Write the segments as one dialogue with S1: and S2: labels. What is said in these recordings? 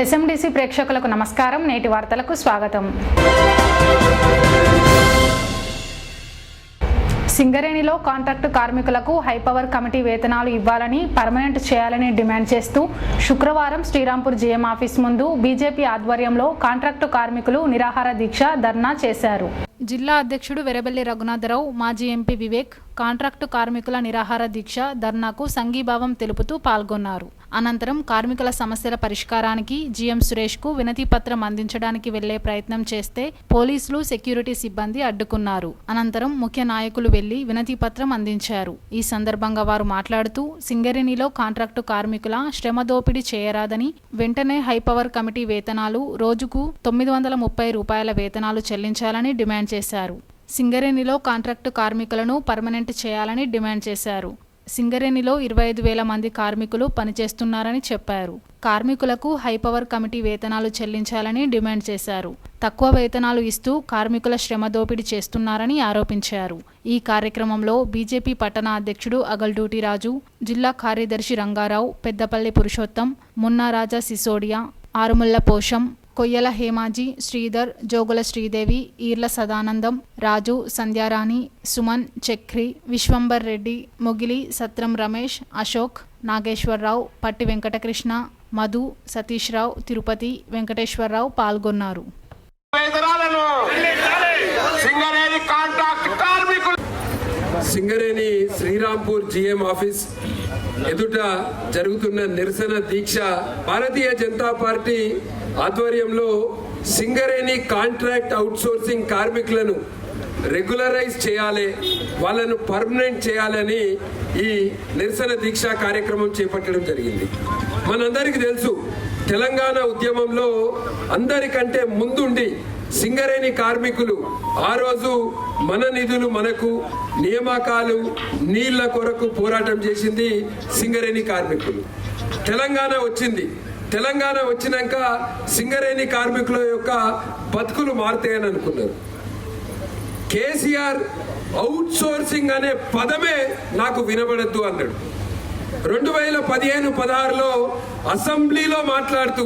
S1: ఎస్ఎండిసి ప్రేక్షకులకు నమస్కారం. నేటి వార్తలకు స్వాగతం. సింగరేణిలో కాంట్రాక్టు కార్మికులకు హైపవర్ కమిటీ వేతనాలు ఇవ్వాలని, పర్మనెంట్ చేయాలని డిమాండ్ చేస్తూ శుక్రవారం శ్రీరాంపూర్ జీఎం ఆఫీస్ ముందు బీజేపీ ఆధ్వర్యంలో కాంట్రాక్టు కార్మికులు నిరాహార దీక్ష ధర్నా చేశారు. జిల్లా అధ్యక్షుడు వెరబెల్లి రఘునాథరావు, మాజీ ఎంపీ వివేక్ కాంట్రాక్టు కార్మికుల నిరాహార దీక్ష ధర్నాకు సంఘీభావం తెలుపుతూ పాల్గొన్నారు. అనంతరం కార్మికుల సమస్యల పరిష్కారానికి జీఎం సురేష్కు వినతి పత్రం అందించడానికి వెళ్లే ప్రయత్నం చేస్తే పోలీసులు, సెక్యూరిటీ సిబ్బంది అడ్డుకున్నారు. అనంతరం ముఖ్య నాయకులు వెళ్లి వినతి పత్రం అందించారు. ఈ సందర్భంగా వారు మాట్లాడుతూ సింగరేణిలో కాంట్రాక్టు కార్మికుల శ్రమ దోపిడీ చేయరాదని, వెంటనే హైపవర్ కమిటీ వేతనాలు రోజుకు 930 రూపాయల వేతనాలు చెల్లించాలని డిమాండ్ చేశారు. సింగరేణిలో కాంట్రాక్టు కార్మికులను పర్మనెంట్ చేయాలని డిమాండ్ చేశారు. సింగరేణిలో 25,000 మంది కార్మికులు పనిచేస్తున్నారని చెప్పారు. కార్మికులకు హైపవర్ కమిటీ వేతనాలు చెల్లించాలని డిమాండ్ చేశారు. తక్కువ వేతనాలు ఇస్తూ కార్మికుల శ్రమ దోపిడీ చేస్తున్నారని ఆరోపించారు. ఈ కార్యక్రమంలో బీజేపీ పట్టణ అధ్యక్షుడు అగల్డూటి రాజు, జిల్లా కార్యదర్శి రంగారావు, పెద్దపల్లి పురుషోత్తం, మున్నారాజా సిసోడియా, ఆరుముల్ల పోషం, కొయ్యల హేమాజీ, శ్రీధర్, జోగుల శ్రీదేవి, ఈర్ల సదానందం, రాజు, సంధ్యారాణి, సుమన్, చక్రి, విశ్వంబర్ రెడ్డి, మొగిలి, సత్రం రమేష్, అశోక్, నాగేశ్వరరావు, పట్టి వెంకటకృష్ణ, మధు, సతీష్ రావు, తిరుపతి, వెంకటేశ్వరరావు పాల్గొన్నారు.
S2: సింగరేణి శ్రీరాంపూర్ జీఎం ఆఫీస్ ఎదుట జరుగుతున్న నిరసన దీక్ష భారతీయ జనతా పార్టీ ఆధ్వర్యంలో సింగరేణి కాంట్రాక్ట్ అవుట్సోర్సింగ్ కార్మికులను రెగ్యులరైజ్ చేయాలి, వాళ్ళను పర్మనెంట్ చేయాలని ఈ నిరసన దీక్ష కార్యక్రమం చేపట్టడం జరిగింది. మనందరికీ తెలుసు, తెలంగాణ ఉద్యమంలో అందరికంటే ముందుండి సింగరేణి కార్మికులు ఆ రోజు మన నిధులు మనకు, నియామకాలు, నీళ్ల కొరకు పోరాటం చేసింది సింగరేణి కార్మికులు. తెలంగాణ వచ్చింది. తెలంగాణ వచ్చినాక సింగరేణి కార్మికుల యొక్క బతుకులు మారుతాయని అనుకున్నారు. కేసీఆర్ అవుట్ సోర్సింగ్ అనే పదమే నాకు వినబడద్దు అన్నాడు. 2015-16లో అసెంబ్లీలో మాట్లాడుతూ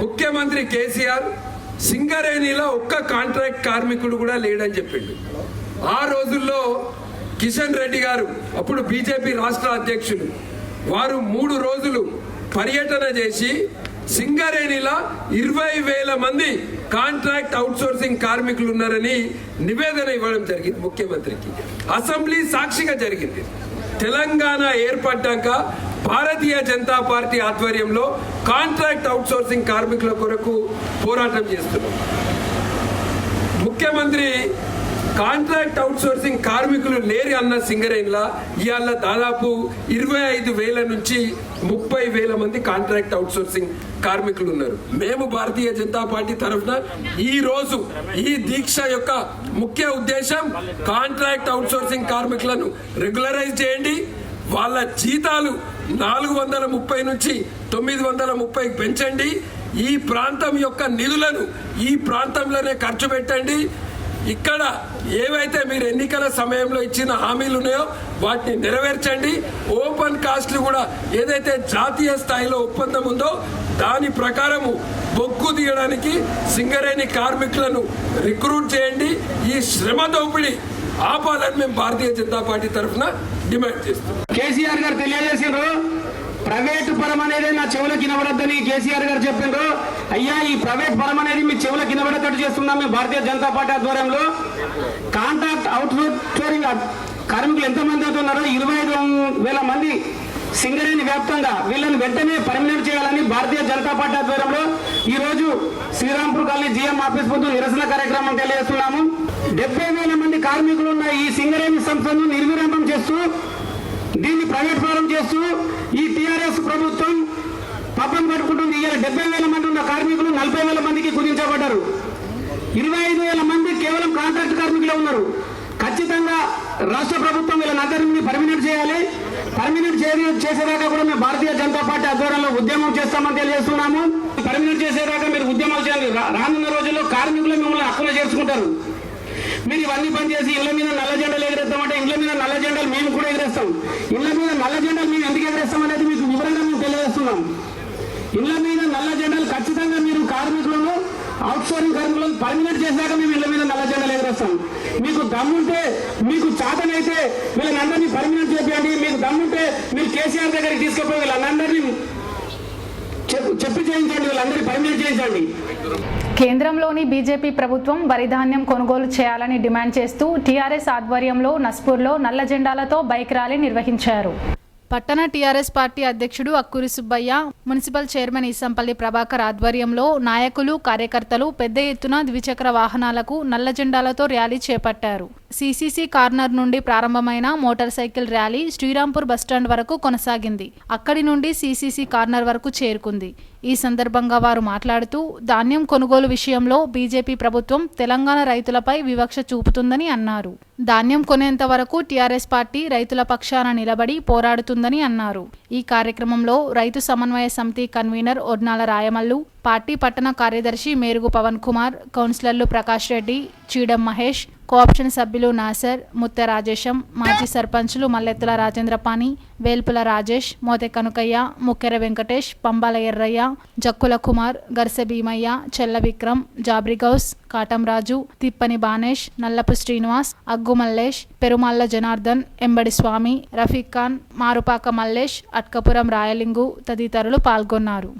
S2: ముఖ్యమంత్రి కేసీఆర్ సింగరేణిలో ఒక్క కాంట్రాక్ట్ కార్మికుడు కూడా లేడని చెప్పిండు. ఆ రోజుల్లో కిషన్ రెడ్డి గారు, అప్పుడు బీజేపీ రాష్ట్ర అధ్యక్షులు, వారు 3 రోజులు పర్యటన చేసి సింగరేణిలో 20,000 మంది కాంట్రాక్ట్ అవుట్సోర్సింగ్ కార్మికులు ఉన్నారని నివేదన ఇవ్వడం జరిగింది ముఖ్యమంత్రికి. అసెంబ్లీ సాక్షిగా జరిగింది. తెలంగాణ ఏర్పడ్డాక భారతీయ జనతా పార్టీ ఆధ్వర్యంలో కాంట్రాక్ట్ అవుట్సోర్సింగ్ కార్మికుల కొరకు పోరాటం చేస్తున్నాం. ముఖ్యమంత్రి కాంట్రాక్ట్ అవుట్సోర్సింగ్ కార్మికులు లేరు అన్న సింగరేణిలో ఇవాళ దాదాపు 25,000 నుంచి 30,000 మంది కాంట్రాక్ట్ అవుట్సోర్సింగ్ కార్మికులు ఉన్నారు. మేము భారతీయ జనతా పార్టీ తరఫున ఈ రోజు ఈ దీక్ష యొక్క ముఖ్య ఉద్దేశం కాంట్రాక్ట్ అవుట్సోర్సింగ్ కార్మికులను రెగ్యులరైజ్ చేయండి, వాళ్ళ జీతాలు 430 నుంచి 930 పెంచండి, ఈ ప్రాంతం యొక్క నిధులను ఈ ప్రాంతంలోనే ఖర్చు పెట్టండి, ఇక్కడ ఏవైతే మీరు ఎన్నికల సమయంలో ఇచ్చిన హామీలు ఉన్నాయో వాటిని నెరవేర్చండి, ఓపెన్ కాస్ట్లు కూడా ఏదైతే జాతీయ స్థాయిలో ఒప్పందం ఉందో దాని ప్రకారము బొగ్గు తీయడానికి సింగరేణి కార్మికులను రిక్రూట్ చేయండి, ఈ శ్రమ దోపిడీ ఆపాలని మేము భారతీయ జనతా పార్టీ తరఫున డిమాండ్ చేస్తున్నాం.
S3: కేసీఆర్ గారు తెలియజేసిండ్రు, ప్రైవేట్ పరం అనేది నా చెవులకు వినబడద్దని కేసీఆర్ గారు చెప్పిండ్రు. అయ్యా, ఈ ప్రైవేట్ పరం అనేది మీ చెవులకు వినబడేటట్టు చేస్తున్నాం మేము భారతీయ జనతా పార్టీ ఆధ్వర్యంలో. కాంట్రాక్ట్ అవుట్సోర్సింగ్ కార్మికులు ఎంతమంది అవుతున్నారో 25,000 మంది సింగరేణి వ్యాప్తంగా, వీళ్ళని వెంటనే పర్మనెంట్ చేయాలని భారతీయ జనతా పార్టీ ఆధ్వర్యంలో ఈ రోజు శ్రీరాంపూర్ కాలనీ జీఎం ఆఫీస్ ముందు నిరసన కార్యక్రమం తెలియజేస్తున్నాము. 70,000 మంది కార్మికులు ఉన్న ఈ సింగరేణి సంస్థను నిర్విరామం చేస్తూ, దీన్ని ప్రైవేట్ పరం చేస్తూ ఈ టీఆర్ఎస్ ప్రభుత్వం పబ్బం కట్టుకుంటుంది. 70,000 మంది ఉన్న కార్మికులు 40,000 మందికి కుదించబడ్డారు. 25,000 మంది కేవలం కాంట్రాక్ట్ కార్మికులే ఉన్నారు. ఖచ్చితంగా రాష్ట్ర ప్రభుత్వం వీళ్ళందరినీ పర్మనెంట్ చేయాలి. పర్మనెంట్ చేసేదాకా కూడా మేము భారతీయ జనతా పార్టీ ఆధ్వర్యంలో ఉద్యమం చేస్తామని తెలియజేస్తున్నాము. పర్మనెంట్ చేసేదాకా మీరు ఉద్యమాలు చేయాలి. రానున్న రోజుల్లో కార్మికులు మిమ్మల్ని హక్కులు చేర్చుకుంటారు. మీరు ఇవన్నీ పనిచేసి ఇళ్ల మీద నల్ల జెండాలు ఎగరేస్తామంటే ఇళ్ల మీద నల్ల జెండాలు మేము కూడా ఎగరేస్తాం. ఇళ్ల మీద నల్ల జెండాలు మేము ఎందుకు ఎగరేస్తాం అనేది మీకు వివరంగా మేము తెలియజేస్తున్నాం. ఇళ్ల మీద నల్ల జెండాలు ఖచ్చితంగా మీరు కార్మికులను అవుట్సోర్సింగ్ కార్మికులను పర్మినెంట్ చేశాక మేము ఇళ్ల మీద నల్ల జెండాలు ఎగరేస్తాం. మీకు దమ్ముంటే, మీకు చాతనైతే వీళ్ళందరినీ పర్మినెంట్ చేయండి. మీకు దమ్ముంటే మీరు కేసీఆర్ దగ్గరికి తీసుకుపోయి వీళ్ళందరినీ చెప్పి చేయించండి, వీళ్ళందరినీ పర్మినెంట్ చేయించండి.
S1: కేంద్రంలోని బీజేపీ ప్రభుత్వం వరి ధాన్యం కొనుగోలు చేయాలని డిమాండ్ చేస్తూ టీఆర్ఎస్ ఆధ్వర్యంలో నస్పూర్లో నల్ల జెండాలతో బైక్ ర్యాలీ నిర్వహించారు. పట్టణ టీఆర్ఎస్ పార్టీ అధ్యక్షుడు అక్కూరి సుబ్బయ్య, మున్సిపల్ చైర్మన్ ఈసంపల్లి ప్రభాకర్ ఆధ్వర్యంలో నాయకులు, కార్యకర్తలు పెద్ద ఎత్తున ద్విచక్ర వాహనాలకు నల్ల జెండాలతో ర్యాలీ చేపట్టారు. సిసిసి కార్నర్ నుండి ప్రారంభమైన motor cycle rally Srirampur bus stand వరకు కొనసాగింది. అక్కడి నుండి సిసిసి కార్నర్ వరకు చేరుకుంది. ఈ సందర్భంగా వారు మాట్లాడుతూ ధాన్యం కొనుగోలు విషయంలో బీజేపీ ప్రభుత్వం తెలంగాణ రైతులపై వివక్ష చూపుతుందని అన్నారు. ధాన్యం కొనేంత వరకు టీఆర్ఎస్ పార్టీ రైతుల పక్షాన నిలబడి పోరాడుతుందని అన్నారు. ఈ కార్యక్రమంలో రైతు సమన్వయ సమితి కన్వీనర్ ఒడ్నాల రాయమల్లు, పార్టీ పట్టణ కార్యదర్శి మేరుగు పవన్ కుమార్, కౌన్సిలర్లు ప్రకాష్ రెడ్డి, చీడం మహేష్, కోఆప్షన్ సభ్యులు నాసర్, ముత్త రాజేశం, మాజీ సర్పంచ్లు మల్లెత్తుల రాజేంద్రపాణి, వేల్పుల రాజేష్, మోతె కనుకయ్య, ముక్కెర వెంకటేష్, పంబాల ఎర్రయ్య, జక్కుల కుమార్, గర్సె భీమయ్య, చెల్ల విక్రమ్, జాబ్రిగౌస్, కాటంరాజు, తిప్పని బానేష్, నల్లపు శ్రీనివాస్, అగ్గు మల్లేష్, పెరుమల్ల జనార్దన్, ఎంబడి స్వామి, రఫీక్ ఖాన్, మారుపాక మల్లేష్, అట్కపురం రాయలింగు తదితరులు పాల్గొన్నారు.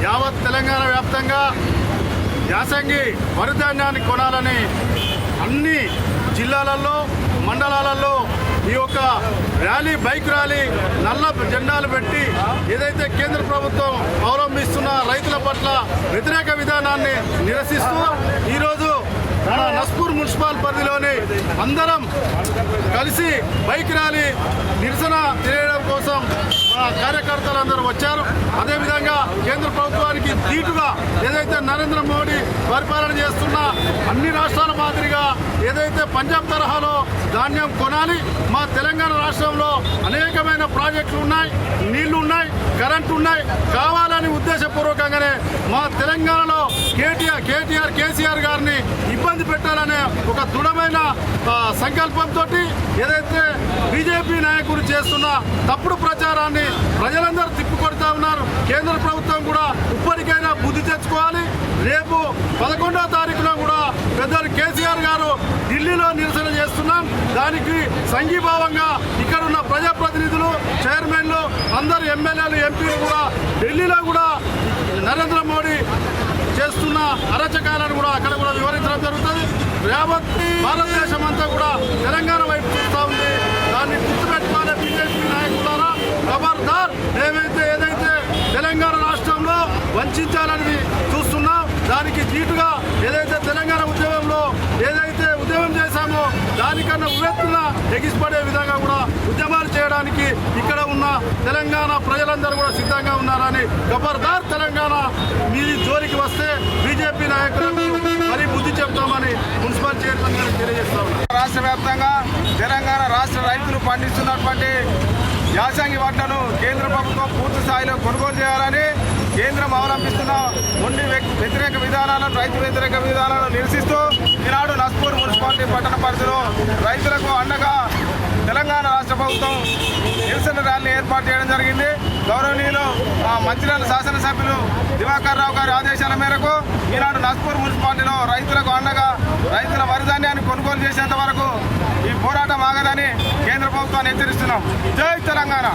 S4: యావత్ తెలంగాణ వ్యాప్తంగా యాసంగి వరి ధాన్యాన్ని కొనాలని అన్ని జిల్లాలలో, మండలాలలో ఈ యొక్క ర్యాలీ, బైక్ ర్యాలీ, నల్ల జెండాలు పెట్టి ఏదైతే కేంద్ర ప్రభుత్వం అవలంబిస్తున్న రైతుల పట్ల వ్యతిరేక విధానాన్ని నిరసిస్తూ ఈరోజు మన నస్పూర్ మున్సిపల్ పరిధిలోని అందరం కలిసి బైక్ ర్యాలీ నిరసన తెలియడం కోసం మా కార్యకర్తలందరూ వచ్చారు. అదేవిధంగా కేంద్ర ప్రభుత్వానికి ధీటుగా ఏదైతే నరేంద్ర మోడీ పరిపాలన చేస్తున్న అన్ని రాష్ట్రాల మాదిరిగా ఏదైతే పంజాబ్ తరహాలో ధాన్యం కొనాలి, మా తెలంగాణ రాష్ట్రంలో అనేకమైన ప్రాజెక్టులు ఉన్నాయి, నీళ్లు ఉన్నాయి, కరెంటు ఉన్నాయి, కావాలని ఉద్దేశపూర్వకంగానే మా తెలంగాణలో కేసీఆర్ గారిని ఇబ్బంది పెట్టాలనే ఒక దృఢమైన సంకల్పంతో ఏదైతే బీజేపీ నాయకులు చేస్తున్న తప్పుడు ప్రచారాన్ని ప్రజలందరూ తిప్పికొడతా ఉన్నారు. కేంద్ర ప్రభుత్వం కూడా ఇప్పటికైనా బుద్ధి తెచ్చుకోవాలి. రేపు 11వ తారీఖున కూడా పెద్దలు కేసీఆర్ గారు ఢిల్లీలో నిరసన చేస్తున్నాం. దానికి సంఘీభావంగా ఇక్కడ ఉన్న ప్రజాప్రతినిధులు, చైర్మన్లు, అందరు ఎమ్మెల్యేలు, ఎంపీలు కూడా ఢిల్లీలో కూడా నరేంద్ర మోడీ చేస్తున్న అరాచకాలను కూడా అక్కడ కూడా వివరించడం జరుగుతుంది. యావత్ భారతదేశం అంతా కూడా తెలంగాణ వైపు చూస్తూ ఉంది. దాన్ని గుర్తుపెట్టుకోవాలి బీజేపీ నాయకులారా. ఖబర్దార్, ఏదైతే తెలంగాణ రాష్ట్రంలో వంచాలని చూస్తున్నాం, దానికి ధీటుగా ఏదైతే తెలంగాణ ఉద్యమంలో ఏదైతే ఉద్యమం చేశామో దానికన్నా ఉవ్వెత్తున ఎగిసిపడే విధంగా కూడా ఉద్యమాలు చేయడానికి ఇక్కడ ఉన్న తెలంగాణ ప్రజలందరూ కూడా సిద్ధంగా ఉన్నారని, ఖబర్దార్ తెలంగాణ మీది జోలికి వస్తే బీజేపీ నాయకులకు మరి బుద్ధి చెప్తామని మున్సిపల్ చైర్మన్ గారికి తెలియజేస్తా ఉన్నాం.
S5: రాష్ట్ర వ్యాప్తంగా తెలంగాణ రాష్ట్ర రైతులు పండిస్తున్నటువంటి యాసంగి పంటను కేంద్ర ప్రభుత్వం పూర్తి స్థాయిలో కొనుగోలు చేయాలని, కేంద్రం అవలంబిస్తున్న మొండి వ్యతిరేక విధానాలను, రైతు వ్యతిరేక విధానాలను నిరసిస్తూ ఈనాడు నస్పూర్ మున్సిపాలిటీ పట్టణ పరిధిలో రైతులకు అండగా తెలంగాణ రాష్ట్ర ప్రభుత్వం నిరసన ర్యాలీ ఏర్పాటు చేయడం జరిగింది. గౌరవనీయులు మంచిర్యాల శాసనసభ్యులు దివాకర్ రావు గారి ఆదేశాల మేరకు ఈనాడు నస్పూర్ మున్సిపాలిటీలో రైతులకు అండగా రైతుల వరి ధాన్యాన్ని కొనుగోలు చేసేంత వరకు ఈ పోరాటం ఆగదని కేంద్ర ప్రభుత్వాన్ని హెచ్చరిస్తున్నాం. జై తెలంగాణ.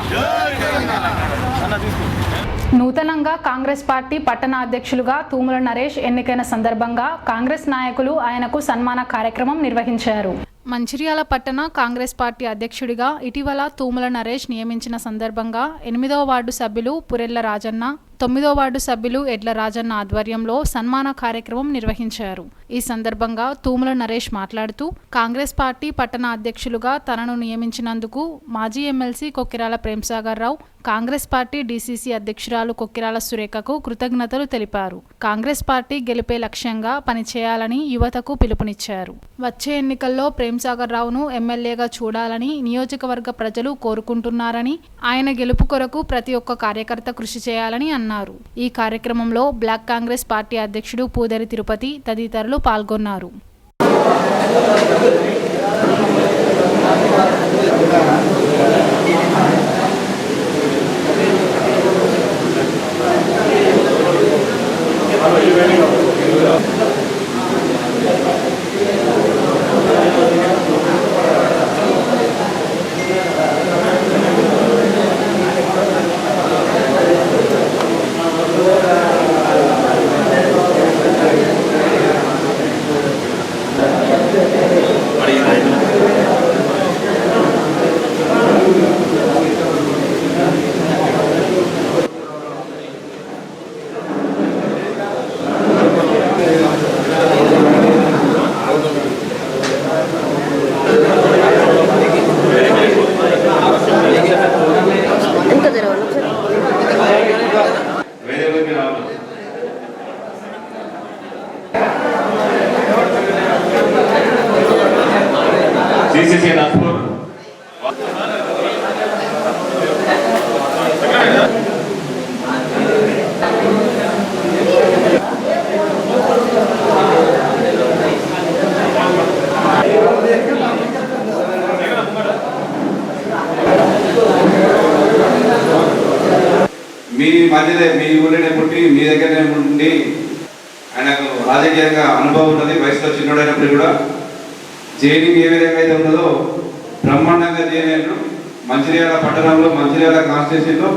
S1: నూతనంగా కాంగ్రెస్ పార్టీ పట్టణ అధ్యక్షులుగా తూముల నరేష్ ఎన్నికైన సందర్భంగా కాంగ్రెస్ నాయకులు ఆయనకు సన్మాన కార్యక్రమం నిర్వహించారు. మంచిర్యాల పట్టణ కాంగ్రెస్ పార్టీ అధ్యక్షుడిగా ఇటీవల తూముల నరేష్ నియమించిన సందర్భంగా 8వ వార్డు సభ్యులు పురెళ్ల రాజన్న, 9వ వార్డు సభ్యులు ఎడ్ల రాజన్న ఆధ్వర్యంలో సన్మాన కార్యక్రమం నిర్వహించారు. ఈ సందర్భంగా తూముల నరేష్ మాట్లాడుతూ కాంగ్రెస్ పార్టీ పట్టణ అధ్యక్షులుగా తనను నియమించినందుకు మాజీ ఎమ్మెల్సీ కొక్కిరాల ప్రేమ్సాగర్ రావు, కాంగ్రెస్ పార్టీ డీసీసీ అధ్యక్షురాలు కొక్కిరాల సురేఖకు కృతజ్ఞతలు తెలిపారు. కాంగ్రెస్ పార్టీ గెలిపే లక్ష్యంగా పనిచేయాలని యువతకు పిలుపునిచ్చారు. వచ్చే ఎన్నికల్లో ప్రేమ్సాగర్ రావును ఎమ్మెల్యేగా చూడాలని నియోజకవర్గ ప్రజలు కోరుకుంటున్నారని, ఆయన గెలుపు కొరకు ప్రతి ఒక్క కార్యకర్త కృషి చేయాలని అన్నారు. ఈ కార్యక్రమంలో బ్లాక్ కాంగ్రెస్ పార్టీ అధ్యక్షుడు పూదరి తిరుపతి తదితరులు పాల్గొన్నారు.
S6: మీ మధ్యలో మీ ఊళ్ళోనే పుట్టి మీ దగ్గరనే ఉండి ఆయనకు రాజకీయంగా అనుభవం ఉన్నది, వయసులో చిన్నోడైనప్పుడు కూడా జేడీకి ఏ విధంగా అయితే ఉన్నదో బ్రహ్మాండంగా జేడీను మంచిర్యాల పట్టణంలో మంచిర్యాల కాన్స్టిట్యూషన్లో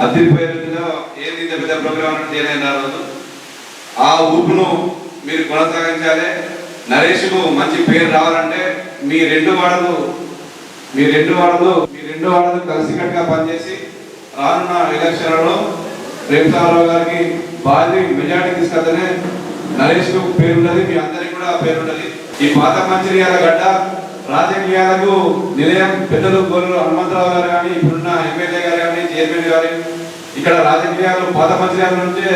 S6: అద్దరిపోయేలో ఏది పెద్ద ప్రోగ్రామ్ జేడీ రాదు. ఆ ఊపును మీరు కొనసాగించాలి. నరేష్కు మంచి పేరు రావాలంటే మీ రెండు వాడలు కలిసికట్టుగా పనిచేసి రానున్న ఎలక్షన్లలో ప్రేమసాగరరావు గారికి భారీ మెజార్టీ తీసుకొస్తేనే నరేష్కు పేరున్నది, మీ అందరికి కూడా పేరున్నది. ఈ పాత మంచిర్యాల గడ్డ రాజకీయాలకు నిలయం. పెద్దలు గోలు హనుమంతరావు గారు కానీ, ఇప్పుడున్న ఎమ్మెల్యే గారు కానీ, చైర్మన్ గారు, ఇక్కడ రాజకీయాలు పాత మంచిర్యాల నుంచే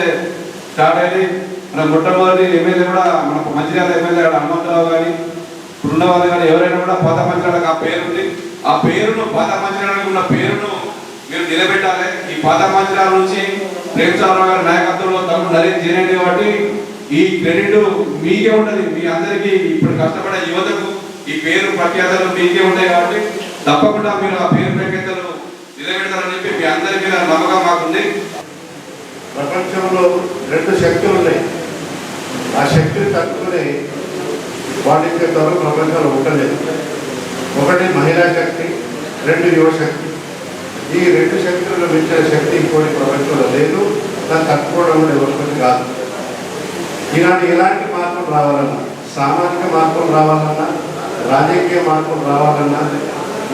S6: స్టార్ట్ అయ్యి మన మొట్టమొదటి ఎమ్మెల్యే కూడా మన మంచిర్యాల ఎమ్మెల్యే హనుమంతరావు కానీ, ఇప్పుడున్న వాళ్ళు కానీ ఎవరైనా కూడా పాత మంచిర్యాలకు ఆ పేరుంది. ఆ పేరును పాత మంచిర్యాలకు ఉన్న పేరును మీరు నిలబెట్టాలి. ఈ పాత మంచిర్యాల నుంచి ప్రేమసాగరరావు గారి నాయకత్వంలో తమ్ముడు నరేష్ చేయండి కాబట్టి ఈ క్రెడిట్ మీకే ఉంటుంది. మీ అందరికీ ఇప్పుడు కష్టపడే యువతకు ఈ పేరు ప్రఖ్యాతలు మీకే ఉంటాయి కాబట్టి తప్పకుండా మీరు ఆ పేరు ప్రఖ్యాతలు నిలబెడతారని చెప్పి మీ అందరి మీద నమ్మకం మాకుంది.
S7: ప్రపంచంలో రెండు శక్తులు ఉన్నాయి. ఆ శక్తిని తట్టుకుని వాటికి త్వరలో ప్రపంచంలో ఉండలేదు. ఒకటి మహిళా శక్తి, రెండు యువశక్తి. ఈ రెండు శక్తులను మించిన శక్తి ఇంకోటి ప్రపంచంలో లేదు. దాన్ని తట్టుకోవడం కూడా ఎవరికి కాదు. ఈనాడు ఎలాంటి మార్పులు రావాలన్నా, సామాజిక మార్పులు రావాలన్నా, రాజకీయ మార్పులు రావాలన్నా,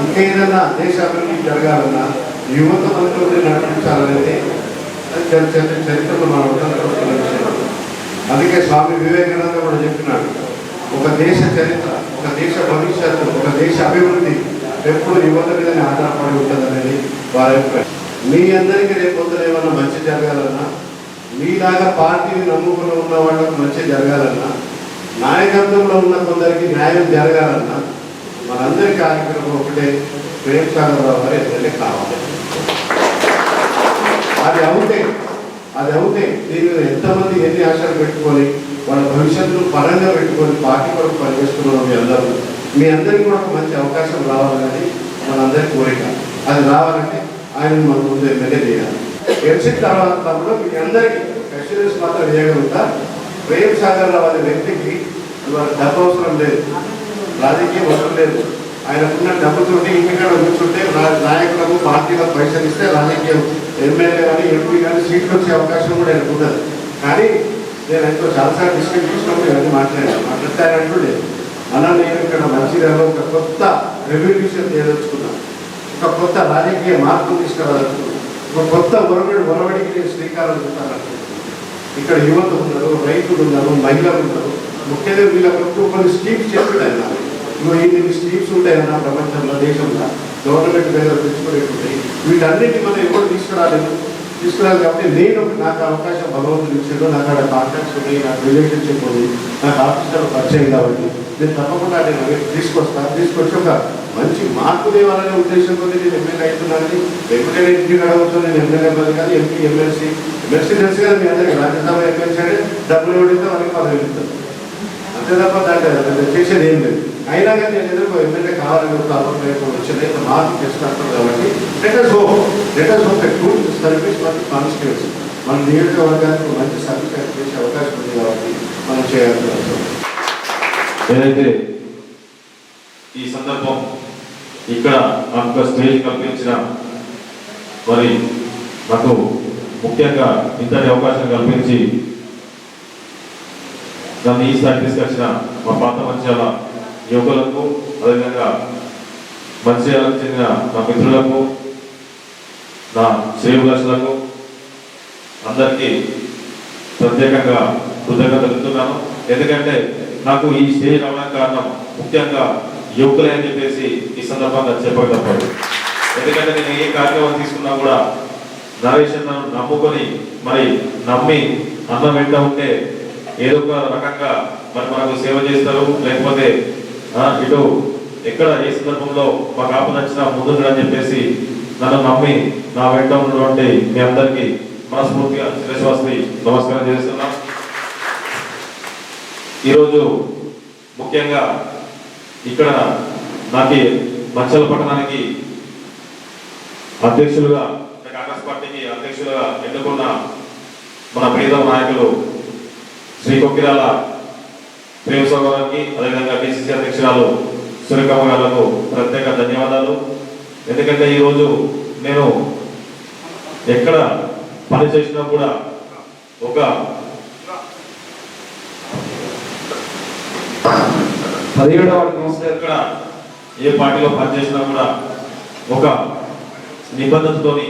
S7: ఇంకేదైనా దేశ అభివృద్ధి జరగాలన్నా యువత మంత్రులు నడిపించాలనేది చరిత్రలో మనం చూస్తున్న విషయం. అందుకే స్వామి వివేకానంద కూడా చెప్పినాడు, ఒక దేశ చరిత్ర, ఒక దేశ భవిష్యత్తు, ఒక దేశ అభివృద్ధి ఎప్పుడు యువత మీదనే ఆధారపడి ఉంటుంది అనేది వారి అభిప్రాయం. మీ అందరికీ రేపు పొద్దున ఏమన్నా మంచి జరగాలన్నా, మీలాగా పార్టీని నమ్ముకుని ఉన్న వాళ్ళకు మంచి జరగాలన్నా, నాయకత్వంలో ఉన్న కొందరికి న్యాయం జరగాలన్నా మనందరి కార్యక్రమం ఒకటే, ప్రేమసాగరరావు గారు ఎమ్మెల్యే కావాలి. అది అవుతే దీని మీద ఎంతమంది ఎన్ని ఆశలు పెట్టుకొని వాళ్ళ భవిష్యత్తును పరంగా పెట్టుకొని పార్టీ కొరకు పనిచేస్తున్నాం. మీ అందరికీ కూడా ఒక మంచి అవకాశం రావాలని మనందరి కోరిక. అది రావాలంటే ఆయన మన ముందు ఎమ్మెల్యే చేయాలి. ఎలక్షన్ తర్వాత మీ అందరికీ ఎక్స్పీరియన్స్ మాత్రం వేయగలుగుతా. ప్రేమసాగరరావు అనే వ్యక్తికి డబ్బు అవసరం లేదు, రాజకీయం అవసరం లేదు. ఆయనకున్న డబ్బుతోటి ఇంటికాడ కూర్చుంటే నాయకులకు పార్టీలకు పైసలు ఇస్తే రాజకీయం ఎమ్మెల్యే కానీ ఎంపీ కానీ సీట్లు వచ్చే అవకాశం కూడా ఆయనకు ఉండదు. కానీ నేను ఎంతో చాలాసార్లు డిస్కస్ చేసినప్పుడు ఇవన్నీ మాట్లాడితే ఆయన అంటుండే, నేను ఇక్కడ మంచిర్యాలలో ఒక కొత్త రెవల్యూషన్ చేయదలుచుకున్నాను, ఒక కొత్త రాజకీయ మార్పు తీసుకురాదలుచుకున్నాను, ఒక కొత్త ఒరవడికి నేను శ్రీకారం చుట్టాలనుకుంటున్నాను. ఇక్కడ యువత ఉన్నారు, రైతులు ఉన్నారు, మహిళలు ఉన్నారు. ముఖ్యంగా వీళ్ళకు కొన్ని స్కీమ్స్ చెప్పాడు ఆయన. ఇన్ని స్కీమ్స్ ఉంటాయన్న ప్రపంచంలో, దేశంలో గవర్నమెంట్ మీద తెచ్చుకునేటువంటి వీటన్నిటి మనం ఎవరు తీసుకురాలి కాబట్టి నాకు అవకాశం భగవంతుడు ఇచ్చాడు. నాకు అక్కడ కాంటాక్ట్స్ ఉన్నాయి, నాకు రిలేషన్షిప్ ఉంది, నాకు ఆఫీసర్లు పరిచయం కాబట్టి నేను తప్పకుండా నేను తీసుకొచ్చి ఒక మంచి మార్పు తేవాలనే ఉద్దేశంతో నేను ఎమ్మెల్యే అవుతున్నానని. ఎమ్మెల్యే ఇంటికి అడగవచ్చు, నేను ఎమ్మెల్యే కానీ ఎంపీ ఎమ్మెల్సీ తెలుసు కదా మీ అందరికీ. రాజ్యసభ ఎమ్మెల్సీ అంటే డబ్బులు ఎవడితే వాళ్ళకి పదవి ఇస్తారు. అంతే తప్ప దాంట్లో చేసేది ఏం లేదు. అయినా కానీ నేను ఎదుర్కో ఎమ్మెల్యే కావాలని వచ్చింది మార్పు చేస్తున్నారు కాబట్టి లెటర్స్ హోప్ గుడ్ సర్వీస్ మన కాన్స్టిట్యూన్సీ, మన నియోజకవర్గానికి మంచి సర్వీస్ చేసే అవకాశం ఉంది కాబట్టి మనం చేయాల్సి వస్తుంది.
S8: ఏదైతే ఈ సందర్భం ఇక్కడ నాకు స్టేజ్ కల్పించిన మరి నాకు ముఖ్యంగా ఇంతటి అవకాశం కల్పించి నన్ను ఈ స్థాయి తీసుకొచ్చిన మా పాత మంచిర్యాల యువకులకు, అదేవిధంగా మంచిర్యాలకు చెందిన నా మిత్రులకు, నా శ్రేయోభిలాషులకు అందరికీ ప్రత్యేకంగా కృతజ్ఞతలు చెప్తున్నాను. ఎందుకంటే నాకు ఈ స్టేజ్ రావడానికి కారణం ముఖ్యంగా యువకులే అని చెప్పేసి ఈ సందర్భంగా చెప్పక తప్పదు. ఎందుకంటే నేను ఏ కార్యక్రమం తీసుకున్నా కూడా నరేష్ అన్నను నమ్ముకొని మరి నమ్మి అన్న వెంట ఉంటే ఏదో ఒక రకంగా మరి మనకు సేవ చేస్తారు, లేకపోతే ఇటు ఎక్కడ ఏ సందర్భంలో మాకు ఆపద నచ్చినా ముందుండని చెప్పేసి నన్ను నమ్మి నా వెంట ఉన్నటువంటి మీ అందరికీ మనస్ఫూర్తిగా శిరస్వాసి నమస్కారం చేస్తున్నాం. ఈరోజు ముఖ్యంగా ఇక్కడ నాకు మంచల పట్టణానికి అధ్యక్షులుగా, కాంగ్రెస్ పార్టీకి అధ్యక్షులుగా ఎన్నుకున్న మన ప్రియతమ నాయకులు శ్రీ కొక్కిరాల ప్రేమసాగర్ గారికి, అదేవిధంగా డిసిసి అధ్యక్షురాలు సురేఖమ్మ గారులకు ప్రత్యేక ధన్యవాదాలు. ఎందుకంటే ఈరోజు నేను ఎక్కడ పని చేసినా కూడా ఒక 17వ వార్డు కౌన్సిలర్ ఎక్కడ ఏ పార్టీలో పనిచేసినా కూడా ఒక నిబంధనతోని,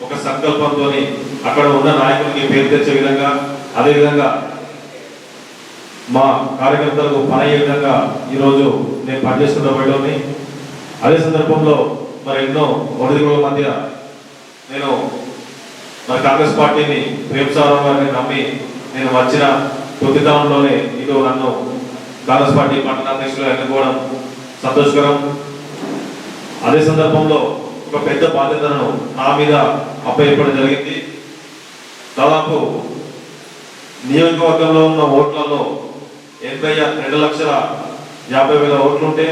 S8: ఒక సంకల్పంతోని అక్కడ ఉన్న నాయకులకి పేరు తెచ్చే విధంగా, అదేవిధంగా మా కార్యకర్తలకు పని అయ్యే విధంగా ఈరోజు నేను పనిచేస్తున్న బయటని. అదే సందర్భంలో మరి ఎన్నో ఒడిదుడుకుల మధ్య నేను మరి కాంగ్రెస్ పార్టీని ప్రేమసాగర్ గారిని నమ్మి నేను వచ్చిన కొద్ది కాలంలోనే ఇటు నన్ను కాంగ్రెస్ పార్టీ పట్టణ అధ్యక్షులుగా ఎన్నుకోవడం సంతోషకరం. అదే సందర్భంలో ఒక పెద్ద బాధ్యతను నా మీద అప్పచెప్పడం జరిగింది. దాదాపు నియోజకవర్గంలో ఉన్న ఓట్లలో 82,50,000 ఓట్లు ఉంటే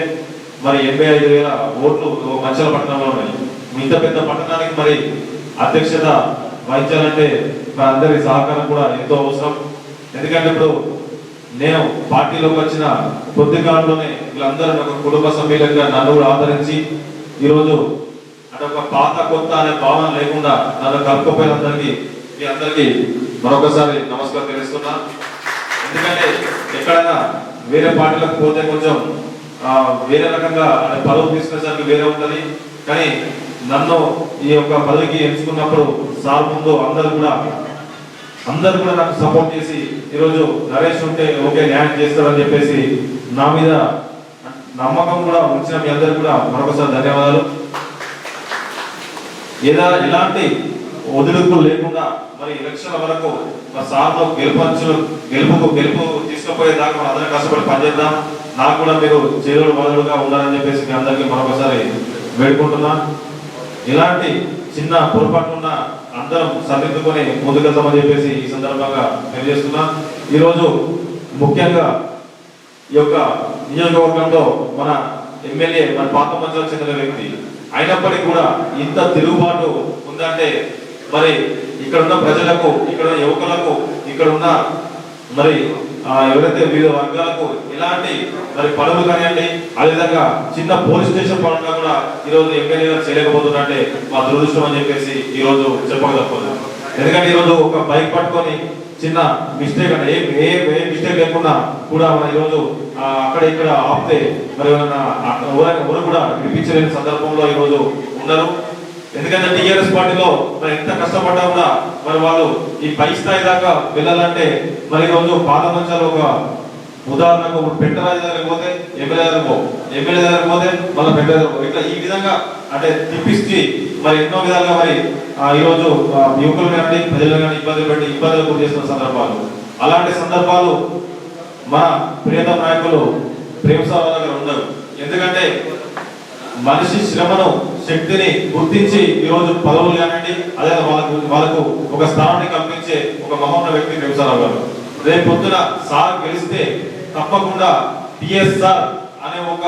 S8: మరి 85,000 ఓట్లు మంచిర్యాల పట్టణంలో ఉన్నాయి. ఇంత పెద్ద పట్టణానికి మరి అధ్యక్షత వహించాలంటే మన అందరి సహకారం కూడా ఎంతో అవసరం. ఎందుకంటే ఇప్పుడు నేను పార్టీలోకి వచ్చిన కొద్ది కాలంలోనే వీళ్ళందరూ ఒక కుటుంబ సభ్యులుగా నన్ను కూడా ఆదరించి ఈరోజు అంటే ఒక పాత కొత్త అనే భావన లేకుండా నన్ను కలుపుకోపోయినందరికీ మీ అందరికీ మరొకసారి నమస్కారం తెలుస్తున్నా. ఎందుకంటే ఎక్కడైనా వేరే పార్టీలకు పోతే కొంచెం వేరే రకంగా అంటే పదవి తీసుకునేసరికి వేరే ఉంటుంది. కానీ నన్ను ఈ యొక్క పదవికి ఎంచుకున్నప్పుడు సార్ ముందు అందరూ కూడా నాకు సపోర్ట్ చేసి ఈరోజు నరేష్ ఉంటే ఓకే న్యాయం చేస్తారని చెప్పేసి నా మీద నమ్మకం కూడా ఉంచిన మీ అందరికి కూడా మరొకసారి ధన్యవాదాలు. ఎలాంటి ఒడిదుడుకులు లేకుండా మరి ఎలక్షన్ల వరకు సార్లో గెలుపు తీసుకుపోయేదాకా మనం అందరం కష్టపడి పనిచేద్దాం. నాకు కూడా మీరు చేదుడు వదలుగా ఉండాలని చెప్పేసి మీ అందరికీ మరొకసారి వేడుకుంటున్నా. ఇలాంటి చిన్న పొరపాటున్న అందరం సరిదిద్దుకొని ముందుకెళ్తామని చెప్పేసి ఈ సందర్భంగా తెలియజేస్తున్నా. ఈరోజు ముఖ్యంగా ఈ యొక్క నియోజకవర్గంలో మన ఎమ్మెల్యే మన పాత మంచిర్యాలకు చెందిన వ్యక్తి అయినప్పటికీ కూడా ఇంత తిరుగుబాటు ఉందంటే మరి ఇక్కడ ఉన్న ప్రజలకు, ఇక్కడ ఉన్న యువకులకు, ఇక్కడ ఉన్న మరి ఎవరైతే వివిధ వర్గాలకు ఎలాంటి మరి పనులు కానివ్వండి, అదేవిధంగా చిన్న పోలీస్ స్టేషన్ పనులుగా కూడా ఈరోజు ఎమ్మెల్యే గారు చేయలేకపోతున్నారంటే మా దురదృష్టం అని చెప్పేసి ఈరోజు చెప్పగలుగుతుంది. ఎందుకంటే ఈరోజు ఒక బైక్ పట్టుకొని చిన్న మిస్టేక్ అంటే ఏ మిస్టేక్ లేకుండా కూడా మన ఈరోజు అక్కడ ఇక్కడ ఆపితే మరి ఎవరు కూడా వినిపించలేని సందర్భంలో ఈరోజు ఉన్నారు. ఎందుకంటే టీఆర్ఎస్ పార్టీలో మరి ఎంత కష్టపడ్డా కూడా మరి వాళ్ళు ఈ పై స్థాయి దాకా వెళ్ళాలంటే మరి ఈరోజు పాదమంచాలు ఒక ఉదాహరణకు పెంటరాజు దగ్గరికి పోతే ఎమ్మెల్యే దగ్గరికి పోతే మళ్ళీ పెంట ఇట్లా ఈ విధంగా అంటే తిప్పిస్తే మరి ఎన్నో విధాలుగా మరి ఈరోజు యువకులు కానీ ప్రజలు కానీ ఇబ్బందులు గురి చేస్తున్న సందర్భాలు, అలాంటి సందర్భాలు మన ప్రియతమ నాయకులు ప్రేమసాగర్ దగ్గర ఉండరు. ఎందుకంటే మనిషి శ్రమను, శక్తిని గుర్తించి ఈరోజు పదవులు కానివ్వండి, అదే వాళ్ళకు ఒక స్థానాన్ని కల్పించే ఒక మహోన్నత వ్యక్తి ప్రేమసాగర్ గారు. రేపు పొద్దున సార్ గెలిస్తే తప్పకుండా పిఎస్ఆర్ అనే ఒక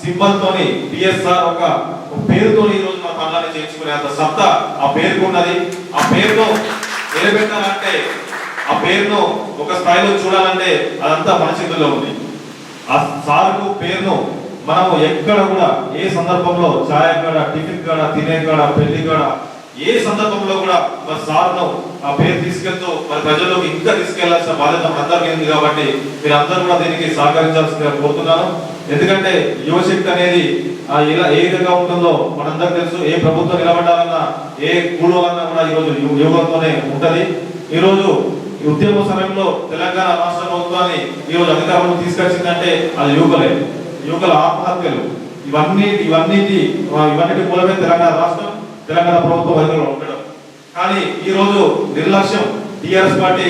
S8: సింబల్ తోని పిఎస్ఆర్ ఒక పేరుతో ఈ రోజు మన పనులని చేయించుకునే అంత సత్తా ఆ పేరుకు ఉన్నది. ఆ పేరును నిలబెట్టాలంటే, ఆ పేరును ఒక స్థాయిలో చూడాలంటే అదంతా మన చేతుల్లో ఉంది. ఆ సార్కు పేరును మనము ఎక్కడ కూడా ఏ సందర్భంలో ఛాయ్ కాడ, టిఫిన్ కాడ, తినే కాడ, పెళ్లి కాడ, ఏ సందర్భంలో కూడా మన సార్ను ఆ పేరు తీసుకెళ్తూ మన ప్రజల్లోకి ఇంకా తీసుకెళ్లాల్సిన బాధ్యత అందరికీ ఉంది. కాబట్టి మీరు అందరూ కూడా దీనికి సహకరించాల్సిందిగా కోరుతున్నాను. ఎందుకంటే యువశక్తి అనేది ఇలా ఏ విధంగా ఉంటుందో మనందరికీ తెలుసు. ఏ ప్రభుత్వం నిలబడాలన్నా, ఏ కూడవాలన్నా కూడా ఈరోజు యువతతోనే ఉంటది. ఈరోజు ఉద్యమ సమయంలో తెలంగాణ రాష్ట్ర ప్రభుత్వాన్ని ఈరోజు అధికారంలో తీసుకొచ్చిందంటే అది యువకుల ఆత్మహత్యలు, ఇవన్నిటి మూలమే తెలంగాణ రాష్ట్రం, తెలంగాణ ప్రభుత్వం అధికారంలో ఉండడం. కానీ ఈ రోజు నిర్లక్ష్యం, టీఆర్ఎస్ పార్టీ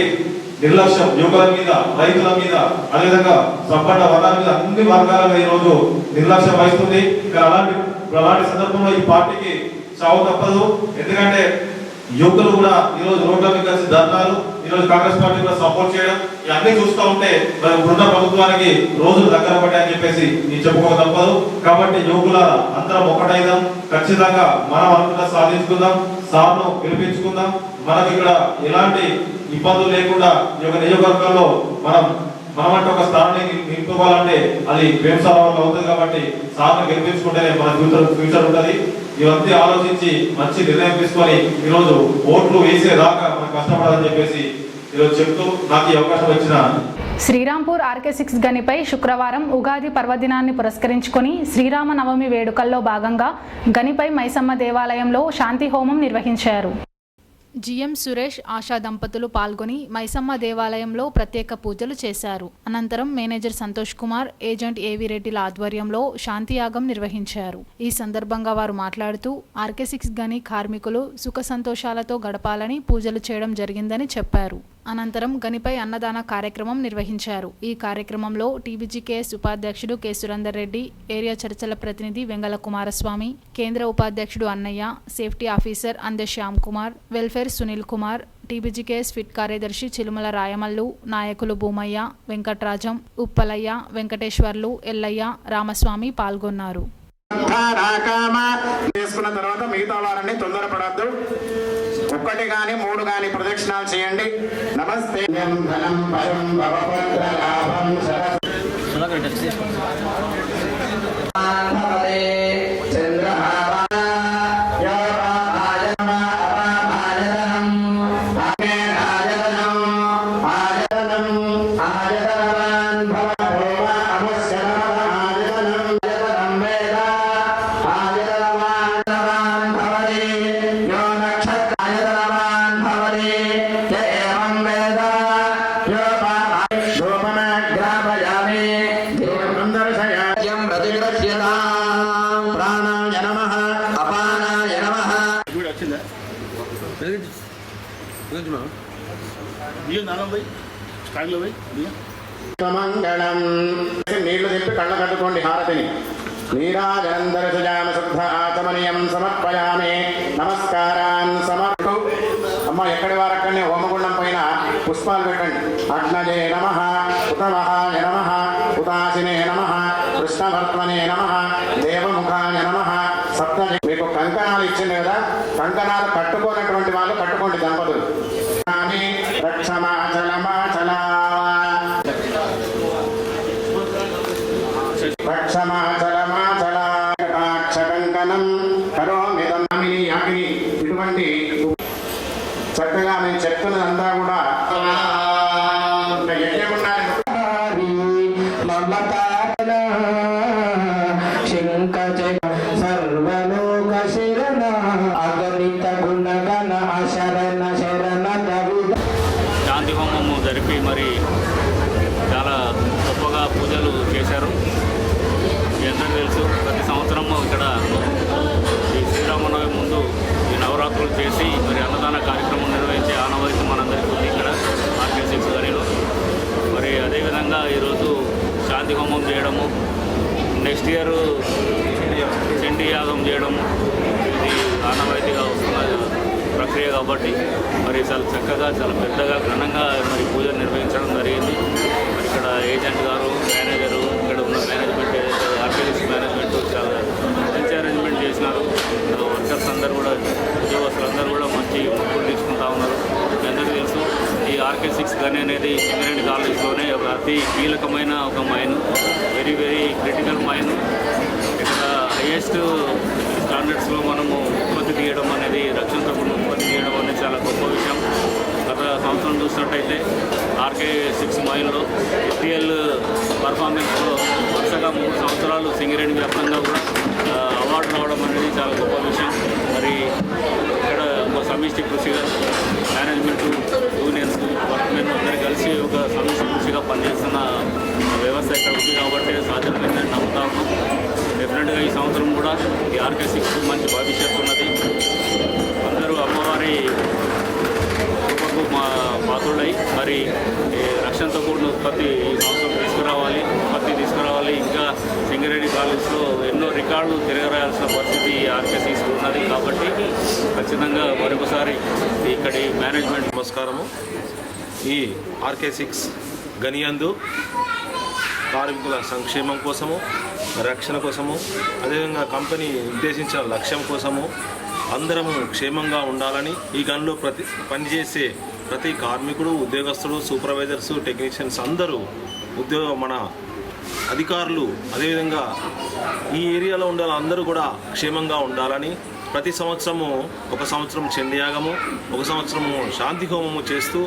S8: నిర్లక్ష్యం యువకుల మీద, రైతుల మీద, అదేవిధంగా సంపన్న వర్గాల మీద, అన్ని వర్గాల మీద ఈ రోజు నిర్లక్ష్యం వహిస్తుంది. అలాంటి సందర్భంలో ఈ పార్టీకి చావు తప్పదు. ఎందుకంటే యువకులు కూడా ఈ రోజు రోడ్ల మీద కలిసి ధర్నాలు, ఈ రోజు కాంగ్రెస్ పార్టీ కూడా సపోర్ట్ చేయడం, ఇవన్నీ చూస్తూ ఉంటే మరి ఉన్న ప్రభుత్వానికి రోజులు దగ్గర పడ్డాయని చెప్పేసి నేను చెప్పుకోక తప్పదు. కాబట్టి యువకుల అందరం ఒకటైదాం, ఖచ్చితంగా మనం అనుకున్న సాధించుకుందాం, సార్ను గెలిపించుకుందాం. మనకి ఇక్కడ ఎలాంటి ఇబ్బందులు లేకుండా ఈ యొక్క నియోజకవర్గంలో మనమంటే ఒక స్థానాన్ని నింపుకోవాలంటే అది ప్రేమసాల వల్ల అవుతుంది. కాబట్టి సార్ను గెలిపించుకుంటేనే మన ఫ్యూచర్ ఉంటుంది. ఇవన్నీ ఆలోచించి మంచి నిర్ణయం తీసుకొని ఈరోజు ఓట్లు వేసేదాకా మనం కష్టపడాలని చెప్పేసి ఈరోజు చెప్తూ నాకు ఈ అవకాశం వచ్చిన
S1: శ్రీరాంపూర్ RK6 గనిపై శుక్రవారం ఉగాది పర్వదినాన్ని పురస్కరించుకొని శ్రీరామనవమి వేడుకల్లో భాగంగా గనిపై మైసమ్మ దేవాలయంలో శాంతి హోమం నిర్వహించారు. GM సురేష్, ఆశా దంపతులు పాల్గొని మైసమ్మ దేవాలయంలో ప్రత్యేక పూజలు చేశారు. అనంతరం మేనేజర్ సంతోష్ కుమార్, ఏజెంట్ ఏవి రెడ్డిల ఆధ్వర్యంలో శాంతియాగం నిర్వహించారు. ఈ సందర్భంగా వారు మాట్లాడుతూ RK6 గని కార్మికులు సుఖ సంతోషాలతో గడపాలని పూజలు చేయడం జరిగిందని చెప్పారు. అనంతరం గనిపై అన్నదాన కార్యక్రమం నిర్వహించారు. ఈ కార్యక్రమంలో TBGKS ఉపాధ్యక్షుడు కె సురేందర్ రెడ్డి, ఏరియా చర్చల ప్రతినిధి వెంగళ కుమారస్వామి, కేంద్ర ఉపాధ్యక్షుడు అన్నయ్య, safety officer Ande Shyam Kumar, welfare Sunil Kumar, TBGKS pit కార్యదర్శి చిలుమల రాయమల్లు, నాయకులు భూమయ్య, వెంకట్రాజం, ఉప్పలయ్య, వెంకటేశ్వర్లు, ఎల్లయ్య, రామస్వామి పాల్గొన్నారు.
S3: చేసుకున్న తర్వాత మిగతా వారని తొందరపడద్దు. 1 గాని 3 గాని ప్రదక్షిణాలు చేయండి. నమస్తే. మంగళం. నీళ్లు తెప్పి కళ్ళ కట్టుకోండి హారతిని. నీరాజనందరసుజామ శుద్ధ ఆచమనీయం సమర్పయామి. నమస్కారాన్ సమర్పు. అమ్మ ఎక్కడి వారక్కడనే హోమగుండం పైన పుష్పాలు పెట్టండి. అగ్నజే నమః, ఉతమహాయ నమః, ఉదాసినే నమః, కృష్ణభర్త్మనే నమః, దేవముఖాయ నమః. సప్తజే. మీకు కంకణాలు ఇచ్చింది కదా, కంకణాలు కట్టుకోనటువంటి వాళ్ళు కట్టుకోండి దంపతులు. రక్షమాచలమాచలా రక్షమాచలమాచలాక్షకంకణం కరోమిదమి యాగిని. ఇటువంటి చక్కగా నేను చెప్తున్నదంతా కూడా సర్వలోక శరణ అగణిత గుణగణ శరణ శరణ
S9: శాంతి హోమము జరిపి మరి చాలా గొప్పగా పూజలు చేశారు. అందరికీ తెలుసు, ప్రతి సంవత్సరము ఇక్కడ ఈ శ్రీరామనవమి ముందు ఈ నవరాత్రులు చేసి మరి అన్నదాన కార్యక్రమం నిర్వహించే ఆనవాయితీ మనందరికీ ఉంది ఇక్కడ RK6 గనిలో. మరి అదేవిధంగా ఈరోజు శాంతి హోమం చేయడము, నెక్స్ట్ ఇయర్ చండీ యాగం చేయడము, ఇది ఆనవాయితీగా వస్తున్న ప్రక్రియ కాబట్టి మరి చాలా చక్కగా, చాలా పెద్దగా, ఘనంగా మరి పూజలు నిర్వహించడం జరిగింది. మరి ఇక్కడ ఏజెంట్ గారు, అతి కీలకమైన ఒక mine, very very critical mine. ఇక్కడ హైయెస్ట్ స్టాండర్డ్స్లో మనము ఉత్పత్తి తీయడం అనేది, రక్షణ తగ్గును ఉత్పత్తి తీయడం అనేది చాలా గొప్ప విషయం. గత సంవత్సరం చూసినట్టయితే RK6 మైన్లో FTL పర్ఫార్మెన్స్లో వరుసగా 3 సంవత్సరాలు సింగరేణి వ్యాప్తంగా కూడా అవార్డు రావడం అనేది చాలా గొప్ప విషయం. మరి ఇక్కడ ఒక సమిష్టి కృషిగా మేనేజ్మెంట్, యూనియన్స్, వర్క్మెన్ అందరూ కలిసి ఒక సమిష్టి కృషిగా పనిచేస్తున్న వ్యవస్థ ఇక్కడ ఉంది కాబట్టి సాధ్యమైందని నమ్ముతా ఉన్నాం. డెఫినెట్గా ఈ సంవత్సరం కూడా ఈ RK6 మంచి భవిష్యత్తు ఉన్నది. అందరూ అమ్మవారి పాత్రులై మరి రక్షణతో కూడిన ఉత్పత్తి ఈ సంవత్సరం తీసుకురావాలి. ఇంకా సింగరేణి కాలేజ్లో ఎన్నో రికార్డులు తిరగరాయాల్సిన పరిస్థితి RK6 ఉన్నది కాబట్టి ఖచ్చితంగా మరొకసారి ఇక్కడి మేనేజ్మెంట్.
S8: నమస్కారము. ఈ RK6 గనియందు కార్మికుల సంక్షేమం కోసము, రక్షణ కోసము, అదేవిధంగా కంపెనీ ఉద్దేశించిన లక్ష్యం కోసము అందరము క్షేమంగా ఉండాలని ఈ గనిలో పనిచేసే ప్రతి కార్మికుడు, ఉద్యోగస్తులు, సూపర్వైజర్స్, టెక్నీషియన్స్ అందరూ మన అధికారులు, అదేవిధంగా ఈ ఏరియాలో ఉండే అందరూ కూడా క్షేమంగా ఉండాలని ప్రతి సంవత్సరము ఒక సంవత్సరం చండీయాగము, ఒక సంవత్సరము శాంతి హోమము చేస్తూ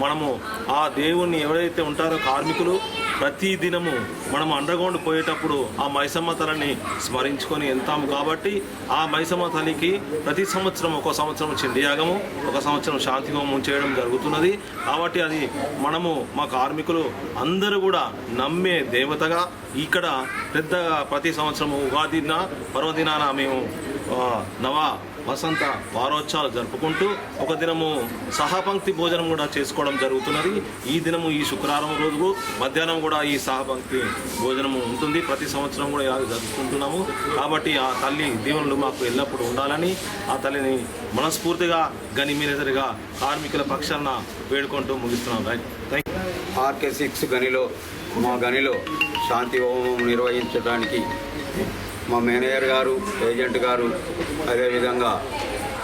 S8: మనము ఆ దేవుణ్ణి ఎవరైతే ఉంటారో కార్మికులు ప్రతి దినము మనము అండర్గ్రౌండ్ పోయేటప్పుడు ఆ మైసమ్మ తల్లిని స్మరించుకొని వెళ్తాము. కాబట్టి ఆ మైసమ్మ తల్లికి ప్రతి సంవత్సరం ఒక సంవత్సరం చండీయాగము, ఒక సంవత్సరం శాంతి హోమం చేయడం జరుగుతున్నది. కాబట్టి అది మనము మా కార్మికులు అందరూ కూడా నమ్మే దేవతగా ఇక్కడ పెద్దగా ప్రతి సంవత్సరము ఉగాది పర్వదినాన మేము నవ వసంత వారోత్సవాలు జరుపుకుంటూ ఒక దినము సహపంక్తి భోజనం కూడా చేసుకోవడం జరుగుతున్నది. ఈ దినము ఈ శుక్రవారం రోజు మధ్యాహ్నం కూడా ఈ సహపంక్తి భోజనము ఉంటుంది. ప్రతి సంవత్సరం కూడా ఇలా జరుపుకుంటున్నాము. కాబట్టి ఆ తల్లి దీవెనలు మాకు ఎల్లప్పుడూ ఉండాలని ఆ తల్లిని మనస్ఫూర్తిగా గని మేనేజర్గా కార్మికుల పక్షాన వేడుకుంటూ ముగిస్తున్నాం. రైట్.
S10: RK6 గనిలో మా గనిలో శాంతి హోమం నిర్వహించడానికి మా మేనేజర్ గారు, ఏజెంట్ గారు, అదేవిధంగా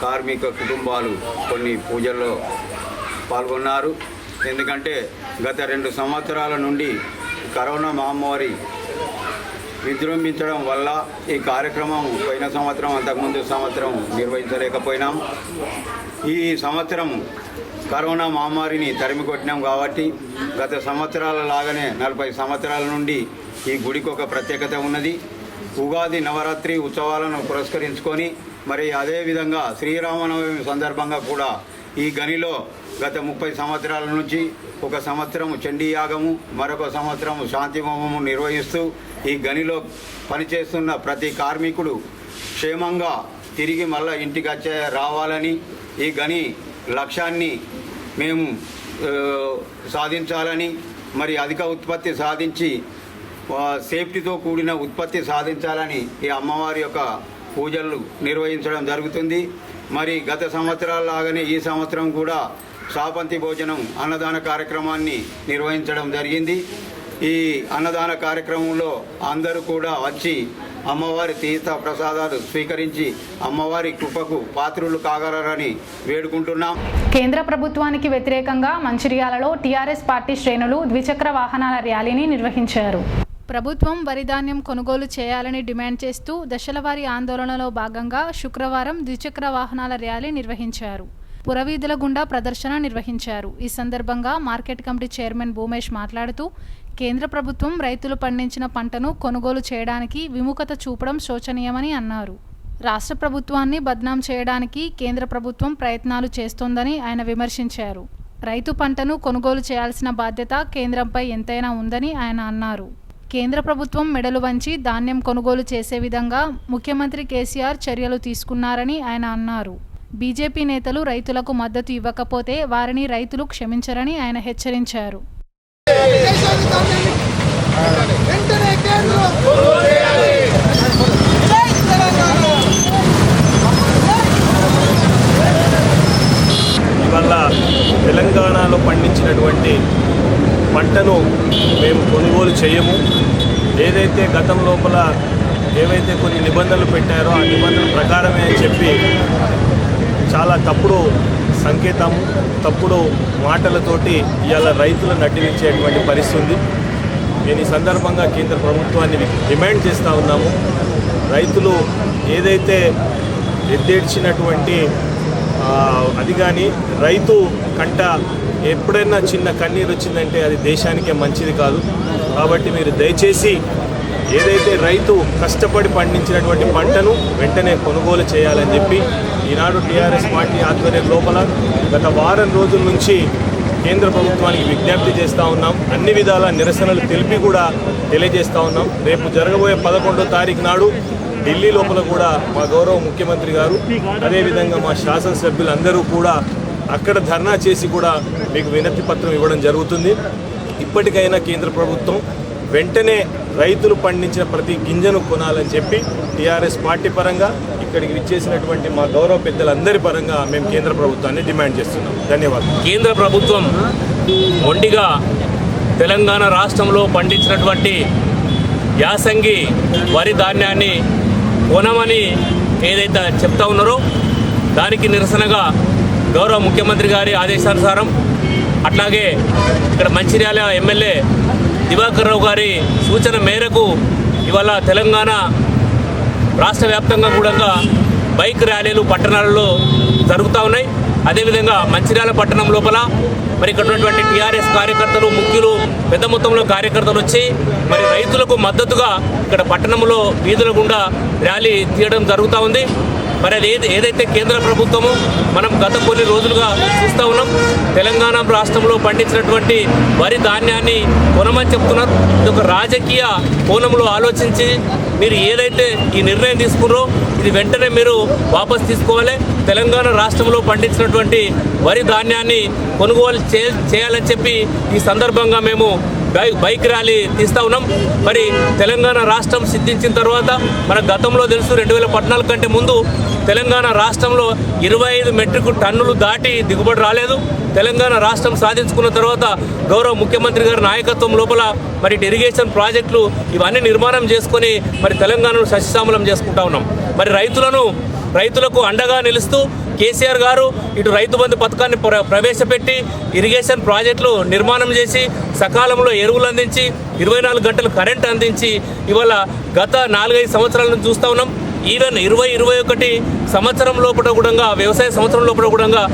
S10: కార్మిక కుటుంబాలు కొన్ని పూజల్లో పాల్గొన్నారు. ఎందుకంటే గత 2 సంవత్సరాల నుండి కరోనా మహమ్మారి విజృంభించడం వల్ల ఈ కార్యక్రమం పోయిన సంవత్సరం, అంతకుముందు సంవత్సరం నిర్వహించలేకపోయినాం. ఈ సంవత్సరం కరోనా మహమ్మారిని తరిమి కొట్టినాం కాబట్టి గత సంవత్సరాల లాగానే 40 సంవత్సరాల నుండి ఈ గుడికి ఒక ప్రత్యేకత ఉన్నది. ఉగాది నవరాత్రి ఉత్సవాలను పురస్కరించుకొని మరి అదేవిధంగా శ్రీరామనవమి సందర్భంగా కూడా ఈ గనిలో గత 30 సంవత్సరాల నుంచి ఒక సంవత్సరం చండీ యాగము, మరొక సంవత్సరం శాంతి హోమము నిర్వహిస్తూ ఈ గనిలో పనిచేస్తున్న ప్రతి కార్మికుడు క్షేమంగా తిరిగి మళ్ళా ఇంటికి రావాలని, ఈ గని లక్ష్యాన్ని మేము సాధించాలని, మరి అధిక ఉత్పత్తి సాధించి సేఫ్టీతో కూడిన ఉత్పత్తి సాధించాలని ఈ అమ్మవారి యొక్క పూజలు నిర్వహించడం జరుగుతుంది. మరి గత సంవత్సరాల్లాగానే ఈ సంవత్సరం కూడా శాపంతి భోజనం అన్నదాన కార్యక్రమాన్ని నిర్వహించడం జరిగింది. ఈ అన్నదాన కార్యక్రమంలో అందరూ కూడా వచ్చి అమ్మవారి తీర్థ ప్రసాదాలు స్వీకరించి అమ్మవారి కృపకు పాత్రులు కాగలరని వేడుకుంటున్నాం.
S1: కేంద్ర ప్రభుత్వానికి వ్యతిరేకంగా మంచిర్యాలలో టీఆర్ఎస్ పార్టీ శ్రేణులు ద్విచక్ర వాహనాల ర్యాలీని నిర్వహించారు. ప్రభుత్వం వరిధాన్యం కొనుగోలు చేయాలని డిమాండ్ చేస్తూ దశలవారీ ఆందోళనలో భాగంగా శుక్రవారం ద్విచక్ర వాహనాల ర్యాలీ నిర్వహించారు. పురవీధుల గుండా ప్రదర్శన నిర్వహించారు. ఈ సందర్భంగా మార్కెట్ కమిటీ చైర్మన్ భూమేష్ మాట్లాడుతూ కేంద్ర ప్రభుత్వం రైతులు పండించిన పంటను కొనుగోలు చేయడానికి విముఖత చూపడం శోచనీయమని అన్నారు. రాష్ట్ర ప్రభుత్వాన్ని బద్నాం చేయడానికి కేంద్ర ప్రభుత్వం ప్రయత్నాలు చేస్తోందని ఆయన విమర్శించారు. రైతు పంటను కొనుగోలు చేయాల్సిన బాధ్యత కేంద్రంపై ఎంతైనా ఉందని ఆయన అన్నారు. కేంద్ర ప్రభుత్వం మెడలు వంచి ధాన్యం కొనుగోలు చేసే విధంగా ముఖ్యమంత్రి కేసీఆర్ చర్యలు తీసుకున్నారని ఆయన అన్నారు. బీజేపీ నేతలు రైతులకు మద్దతు ఇవ్వకపోతే వారిని రైతులు క్షమించరని ఆయన హెచ్చరించారు.
S8: ఇవాళ తెలంగాణలో పండించినటువంటి పంటను మేము కొనుగోలు చేయము. ఏదైతే గతం లోపల ఏవైతే కొన్ని నిబంధనలు పెట్టారో ఆ నిబంధనల ప్రకారమే అని చెప్పి చాలా తప్పుడు సంకేతము, తప్పుడు మాటలతోటి ఇవాళ రైతులను అడ్డించేటువంటి పరిస్థితి ఉంది. నేను ఈ సందర్భంగా కేంద్ర ప్రభుత్వాన్ని డిమాండ్ చేస్తూ ఉన్నాము. రైతులు ఏదైతే ఎద్దేడ్చినటువంటి అది కానీ రైతు కంట ఎప్పుడైనా చిన్న కన్నీరు వచ్చిందంటే అది దేశానికే మంచిది కాదు. కాబట్టి మీరు దయచేసి ఏదైతే రైతు కష్టపడి పండించినటువంటి పంటను వెంటనే కొనుగోలు చేయాలని చెప్పి ఈనాడు టీఆర్ఎస్ పార్టీ ఆధ్వర్యం లోపల గత వారం రోజుల నుంచి కేంద్ర ప్రభుత్వానికి విజ్ఞప్తి చేస్తూ ఉన్నాం. అన్ని విధాల నిరసనలు తెలిపి కూడా తెలియజేస్తూ ఉన్నాం. రేపు జరగబోయే 11వ తారీఖు నాడు ఢిల్లీ లోపల కూడా మా గౌరవ ముఖ్యమంత్రి గారు, అదేవిధంగా మా శాసనసభ్యులందరూ కూడా అక్కడ ధర్నా చేసి కూడా మీకు వినతి పత్రం ఇవ్వడం జరుగుతుంది. ఇప్పటికైనా కేంద్ర ప్రభుత్వం వెంటనే రైతులు పండించిన ప్రతి గింజను కొనాలని చెప్పి టీఆర్ఎస్ పార్టీ పరంగా ఇక్కడికి విచ్చేసినటువంటి మా గౌరవ పెద్దలందరి పరంగా మేము కేంద్ర ప్రభుత్వాన్ని డిమాండ్ చేస్తున్నాం. ధన్యవాదాలు.
S9: కేంద్ర ప్రభుత్వం మొండిగా తెలంగాణ రాష్ట్రంలో పండించినటువంటి యాసంగి వరి ధాన్యాన్ని కొనమని ఏదైతే చెప్తా ఉన్నారో దానికి నిరసనగా గౌరవ ముఖ్యమంత్రి గారి ఆదేశానుసారం, అట్లాగే ఇక్కడ మంచిర్యాల ఎమ్మెల్యే దివాకర్ రావు గారి సూచన మేరకు ఇవాళ తెలంగాణ రాష్ట్ర వ్యాప్తంగా కూడా బైక్ ర్యాలీలు పట్టణాలలో జరుగుతూ ఉన్నాయి. అదేవిధంగా మంచిర్యాల పట్టణం లోపల మరి ఇక్కడ ఉన్నటువంటి టీఆర్ఎస్ కార్యకర్తలు, ముఖ్యులు, పెద్ద మొత్తంలో కార్యకర్తలు వచ్చి మరి రైతులకు మద్దతుగా ఇక్కడ పట్టణంలో వీధుల గుండా ర్యాలీ తీయడం జరుగుతూ ఉంది. మరి అది ఏదైతే కేంద్ర ప్రభుత్వము మనం గత కొన్ని రోజులుగా చూస్తూ ఉన్నాం, తెలంగాణ రాష్ట్రంలో పండించినటువంటి వరి ధాన్యాన్ని కొనమని చెప్తున్నారు. ఇది ఒక రాజకీయ కోణంలో ఆలోచించి మీరు ఏదైతే ఈ నిర్ణయం తీసుకున్నారో ఇది వెంటనే మీరు వాపసు తీసుకోవాలి. తెలంగాణ రాష్ట్రంలో పండించినటువంటి వరి ధాన్యాన్ని కొనుగోలు చేయాలని చెప్పి ఈ సందర్భంగా మేము బైక్ ర్యాలీ తీస్తూ ఉన్నాం. మరి తెలంగాణ రాష్ట్రం సిద్ధించిన తర్వాత మన గతంలో తెలుసు 2014 కంటే ముందు తెలంగాణ రాష్ట్రంలో 25 మెట్రిక్ టన్నులు దాటి దిగుబడి రాలేదు. తెలంగాణ రాష్ట్రం సాధించుకున్న తర్వాత గౌరవ ముఖ్యమంత్రి గారి నాయకత్వం లోపల మరి ఇరిగేషన్ ప్రాజెక్టులు ఇవన్నీ నిర్మాణం చేసుకొని మరి తెలంగాణను సస్యశ్యామలం చేసుకుంటా ఉన్నాం. మరి రైతులకు అండగా నిలుస్తూ కేసీఆర్ గారు ఇటు రైతు బంధు పథకాన్ని ప్రవేశపెట్టి ఇరిగేషన్ ప్రాజెక్టులు నిర్మాణం చేసి సకాలంలో ఎరువులు అందించి 24 గంటలు కరెంట్ అందించి ఇవాళ గత 4-5 సంవత్సరాల నుంచి చూస్తూ ఉన్నాం. ఈవెన్ 2021 సంవత్సరం లోపల కూడా వ్యవసాయ సంవత్సరం లోపల కూడా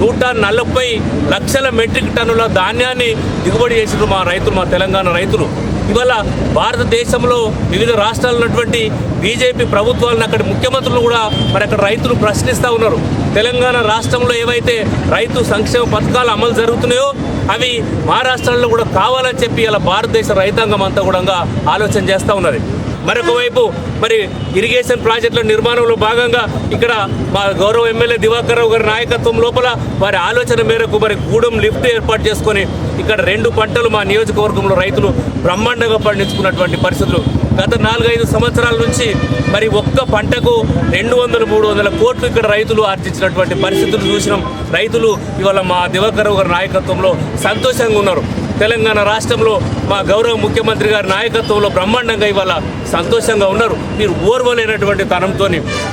S9: 140 లక్షల మెట్రిక్ టన్నుల ధాన్యాన్ని దిగుబడి చేసిన మా తెలంగాణ రైతులు ఇవాళ భారతదేశంలో వివిధ రాష్ట్రాల్లో ఉన్నటువంటి బీజేపీ ప్రభుత్వాలను అక్కడి ముఖ్యమంత్రులు కూడా మరి అక్కడ రైతులు ప్రశ్నిస్తూ ఉన్నారు. తెలంగాణ రాష్ట్రంలో ఏవైతే రైతు సంక్షేమ పథకాలు అమలు జరుగుతున్నాయో అవి మహారాష్ట్రలో కూడా కావాలని చెప్పి ఇలా భారతదేశ రైతాంగం అంతా కూడా ఆలోచన చేస్తూ ఉన్నది. మరొక వైపు మరి ఇరిగేషన్ ప్రాజెక్టుల నిర్మాణంలో భాగంగా ఇక్కడ మా గౌరవ ఎమ్మెల్యే దివాకర్ రావు గారి నాయకత్వం లోపల వారి ఆలోచన మేరకు మరి గూడెం లిఫ్ట్ ఏర్పాటు చేసుకొని ఇక్కడ 2 పంటలు మా నియోజకవర్గంలో రైతులు బ్రహ్మాండంగా పండించుకున్నటువంటి పరిస్థితులు. గత 4-5 సంవత్సరాల నుంచి మరి ఒక్క పంటకు 200-300 కోట్లు ఇక్కడ రైతులు ఆర్జించినటువంటి పరిస్థితులు చూసినాం. రైతులు ఇవాళ మా దివాకర్ రావు గారి నాయకత్వంలో సంతోషంగా ఉన్నారు. తెలంగాణ రాష్ట్రంలో మా గౌరవ ముఖ్యమంత్రి గారి నాయకత్వంలో బ్రహ్మాండంగా ఇవాళ సంతోషంగా ఉన్నారు. మీరు ఓర్వలేనటువంటి తనంతో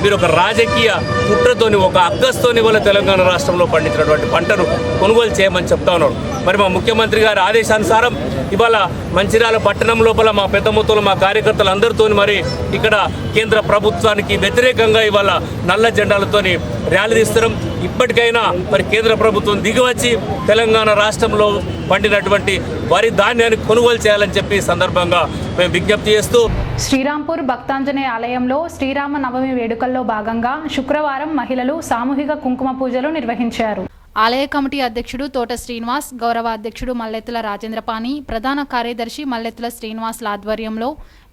S9: మీరు ఒక రాజకీయ కుట్రతోని ఒక అక్కస్తోని ఇవాళ తెలంగాణ రాష్ట్రంలో పండించినటువంటి పంటను కొనుగోలు చేయమని చెప్తా ఉన్నారు. మరి మా ముఖ్యమంత్రి గారి ఆదేశానుసారం ఇవాళ మంచిర్యాల పట్టణం లోపల మా పెద్ద మొత్తంలో మా కార్యకర్తలందరితో మరి ఇక్కడ కేంద్ర ప్రభుత్వానికి వ్యతిరేకంగా ఇవాళ నల్ల జెండాలతోని ర్యాలీ తీస్తున్నాం. ఇప్పటికైనా మరి కేంద్ర ప్రభుత్వం దిగివచ్చి తెలంగాణ రాష్ట్రంలో పండినటువంటి వరి ధాన్యాన్ని కొనుగోలు చేయాలని చెప్పి సందర్భంగా మేము విజ్ఞప్తి చేస్తూ
S1: శ్రీరాంపూర్ భక్తాంజనేయ ఆలయంలో శ్రీరామ నవమి వేడుకల్లో భాగంగా శుక్రవారం మహిళలు సామూహిక కుంకుమ పూజలు నిర్వహించారు. ఆలయ కమిటీ అధ్యక్షుడు తోట శ్రీనివాస్, గౌరవ అధ్యక్షుడు మల్లెత్తుల రాజేంద్రపాణి, ప్రధాన కార్యదర్శి మల్లెత్తుల శ్రీనివాస్ల ఆధ్వర్యంలో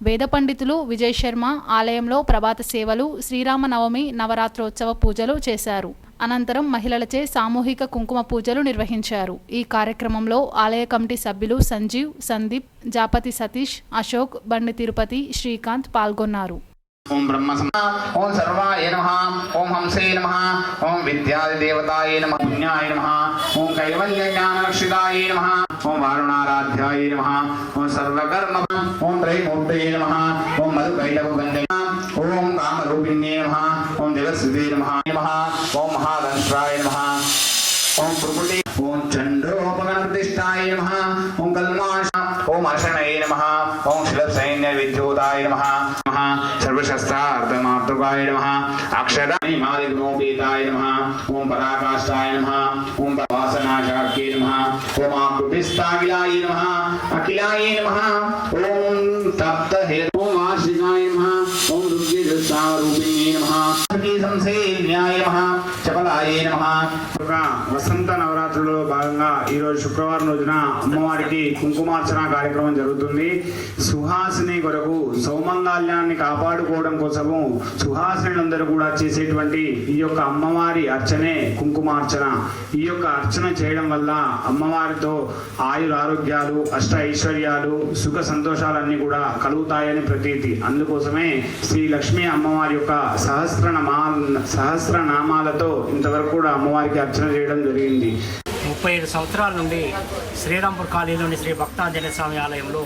S1: వేద పండితులు విజయ్ శర్మ ఆలయంలో ప్రభాత సేవలు, శ్రీరామనవమి నవరాత్రోత్సవ పూజలు చేశారు. అనంతరం మహిళలచే సామూహిక కుంకుమ పూజలు నిర్వహించారు. ఈ కార్యక్రమంలో ఆలయ కమిటీ సభ్యులు సంజీవ్, సందీప్, జాపతి సతీష్, అశోక్, బండి తిరుపతి, శ్రీకాంత్ పాల్గొన్నారు.
S11: ఓం బ్రహ్మ ఓం సర్వాయ నమః, ఓం హంసే నమః, ఓం విద్యాది దేవతాయ నమః, పుణ్యాయ నమః, ఓం కైవల్య జ్ఞానలక్షితాయ నమః, ఓం వారుణారాధ్యాయ నమః, ఓం సర్వకర్మ, ఓం త్రైమూర్తయే నమః, ఓం మధుకైటభగంధే నమః, ఓం కామరూపిణ్యే నమః, ఓం జగత్సుతే నమః, ఓం మహాదంశ్రాయ నమః. ओम प्रकृति ओम चंद्रोपगणप्रतिष्ठाय नमः ओम कल्माश ओम अर्षणये नमः ओम शिलसैन्य विद्योताय नमः सर्वशस्त्रार्थमातृकाय नमः अक्षराणिमादिगुणोपेताय नमः ओम पराकाष्ठाय नमः ओम वासनाशाख्ये नमः ओम आकृतिस्थागिलाय नमः अखिलाय नमः ओम तप्तहेतु ओम आश्रिताय नमः ओम रुद्रदशारूपिणे नमः संसेव्याय नमः चपलाय नमः। వసంత నవరాత్రులలో భాగంగా ఈరోజు శుక్రవారం రోజున అమ్మవారికి కుంకుమార్చన కార్యక్రమం జరుగుతుంది. సుహాసిని కొరకు సౌమంగళ్యాన్ని కాపాడుకోవడం కోసము సుహాసినులందరూ కూడా చేసేటువంటి ఈ యొక్క అమ్మవారి అర్చనే కుంకుమార్చన. ఈ యొక్క అర్చన చేయడం వల్ల అమ్మవారితో ఆయురారోగ్యాలు అష్ట ఐశ్వర్యాలు సుఖ సంతోషాలన్నీ కూడా కలుగుతాయని ప్రతీతి. అందుకోసమే శ్రీ లక్ష్మీ అమ్మవారి యొక్క సహస్రనామాలతో ఇంతవరకు కూడా అమ్మవారికి అర్చన చేయడం జరిగింది.
S12: 37 సంవత్సరాల నుండి శ్రీరాంపూర్ కాలనీలోని శ్రీ భక్తాంజనేయ స్వామి ఆలయంలో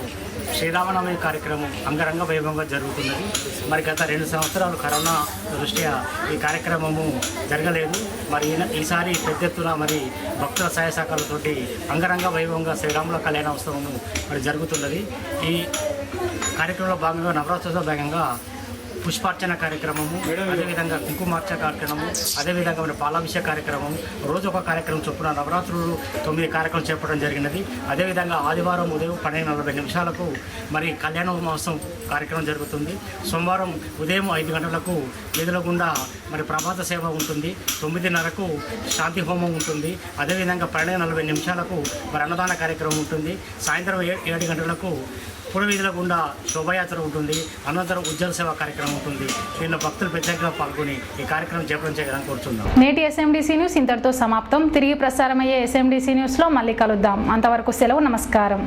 S12: శ్రీరామనవమి కార్యక్రమం అంగరంగ వైభవంగా జరుగుతున్నది. మరి గత 2 సంవత్సరాలు కరోనా దృష్ట్యా ఈ కార్యక్రమము జరగలేదు. మరి ఈసారి పెద్ద ఎత్తున మరి భక్తుల సహాయ సహకారాలతోటి అంగరంగ వైభవంగా శ్రీరాముల కళ్యాణోత్సవము మరి జరుగుతున్నది. ఈ కార్యక్రమంలో భాగంగా నవరాత్రుల భాగంగా పుష్పార్చన కార్యక్రమము, అదేవిధంగా కుంకుమార్చన కార్యక్రమము, అదేవిధంగా మన పాలాభిషేక కార్యక్రమం, రోజు ఒక కార్యక్రమం చొప్పున నవరాత్రులు 9 కార్యక్రమం చేపట్టడం జరిగినది. అదేవిధంగా ఆదివారం ఉదయం 12:40 నిమిషాలకు మరి కళ్యాణ మహోత్సవం కార్యక్రమం జరుగుతుంది. సోమవారం ఉదయం 5 గంటలకు వీధుల గుండా మరి ప్రభాత సేవ ఉంటుంది. 9:30కు శాంతి హోమం ఉంటుంది. అదేవిధంగా 12:40 నిమిషాలకు మరి అన్నదాన కార్యక్రమం ఉంటుంది. సాయంత్రం 7 గంటలకు పురవీధుల గుండా శోభయాత్ర ఉంటుంది. అనంతరం ఉజ్వల సేవ కార్యక్రమం ఉంటుంది. దీనిలో భక్తులు పెద్దగా పాల్గొని ఈ కార్యక్రమం చేపట్టడం చేయాలని కోరుతున్నాం.
S1: నేటి ఎస్ఎండిసి న్యూస్ ఇంతటితో సమాప్తం. తిరిగి ప్రసారమయ్యే ఎస్ఎండిసి న్యూస్లో మళ్ళీ కలుద్దాం. అంతవరకు సెలవు. నమస్కారం.